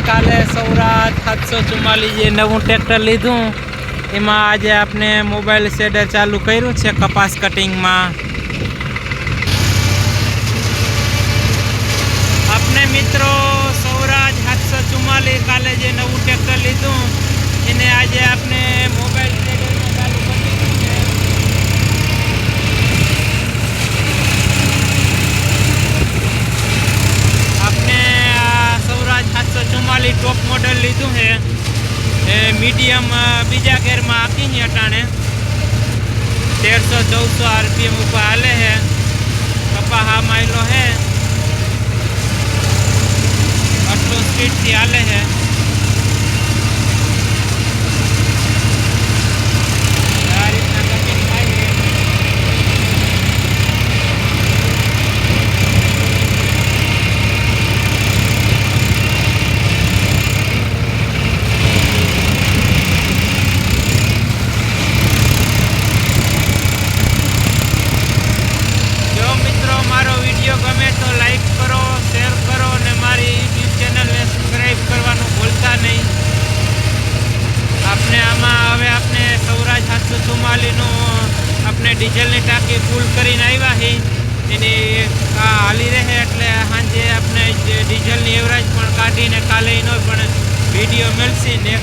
કાલે સૌરાજ 744 જે નવું ટ્રેક્ટર લીધું એમાં આજે આપણે મોબાઈલ શેડર ચાલુ કર્યું છે કપાસ કટિંગમાં. આપણે મિત્રો સૌરાજ 744 કાલે જે નવું ટ્રેક્ટર લીધું એને આજે આપણે મોબાઈલ શેડરમાં ચાલુ કર્યું છે. આપણે આ સૌરાજ 744 ટોપ મોડલ લીધું છે એ મીડિયમ બીજા ગેરમાં આપીને અટાણે 1300-1400 RPM ઉપર હાલે છે. કપા હા માયલો છે, આટલો સ્પીડથી હાલે છે. આ રીતના કટિંગ થાય છે. જો મિત્રો મારો વિડીયો ગમે તો લાઈક કરો, શેર કરો અને મારી યુટ્યુબ ચેનલને સબસ્ક્રાઈબ કરવાનું ભૂલતા નહીં. આપણે આમાં હવે આપણે સૌરાજ 744નું આપણે ડીઝલની ટાંકી ફૂલ કરીને આવ્યા છીએ. એની હાલી રહે એટલે સાંજે આપણે ડીઝલની એવરેજ પણ કાઢીને કાલે એનો પણ વિડીયો મળશે ને.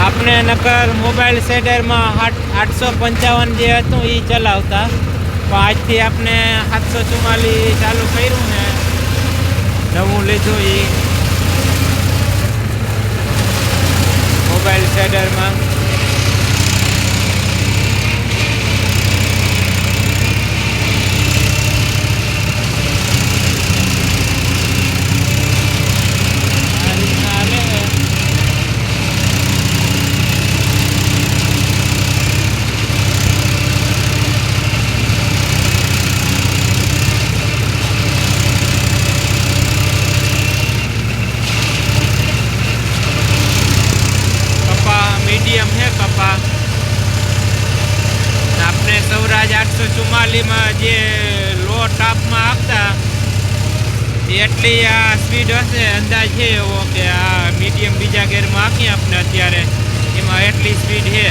આપણે નકર મોબાઈલ શેડરમાં 855 જે હતું એ ચલાવતા, પણ આજથી આપણે 744 ચાલુ કર્યું ને નવું લીધું એ મોબાઈલ શેડરમાં. મીડિયમ છે કપા. આપણે સૌરાજ 844માં જે લો ટાપમાં આપતા એટલી આ સ્પીડ હશે અંદાજ છે એવો કે આ મીડિયમ બીજા ગેરમાં આપીએ આપણે અત્યારે એમાં એટલી સ્પીડ છે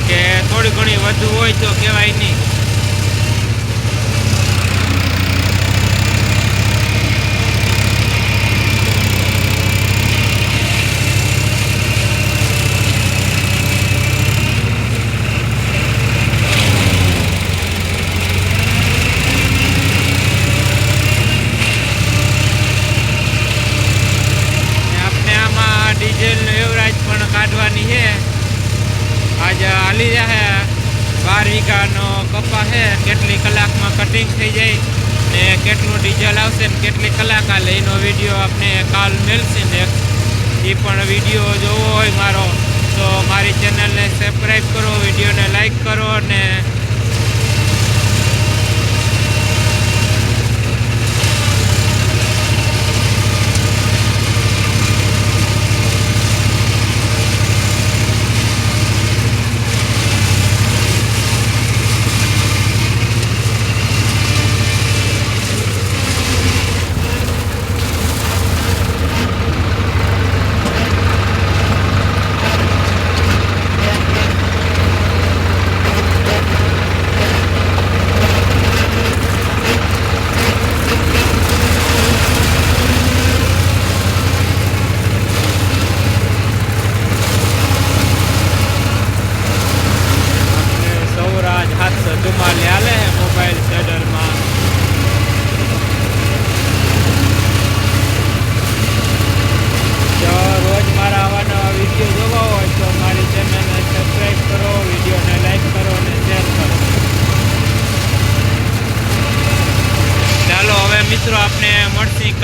કે થોડી ઘણી વધુ હોય તો કહેવાય નહીં. ડીઝલનું એવરેજ પણ કાઢવાની છે. આજે હાલી રહ્યા 12 વીઘાનો કપા છે, કેટલી કલાકમાં કટિંગ થઈ જાય ને કેટલું ડીઝલ આવશે ને કેટલી કલાક હાલે એનો વિડીયો આપણે કાલ મળશે ને. એ પણ વિડીયો જોવો હોય મારો તો મારી ચેનલને સબસ્ક્રાઈબ કરો, વિડીયોને લાઈક કરો અને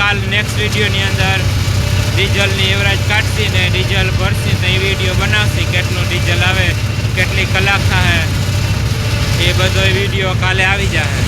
કાલ નેક્સ્ટ વિડીયોની અંદર ડીઝલની એવરેજ કાઢશી ને ડીઝલ ભરશી તો એ વિડીયો બનાવશી કેટલું ડીઝલ આવે કેટલી કલાક થાય એ બધો વિડીયો કાલે આવી જશે.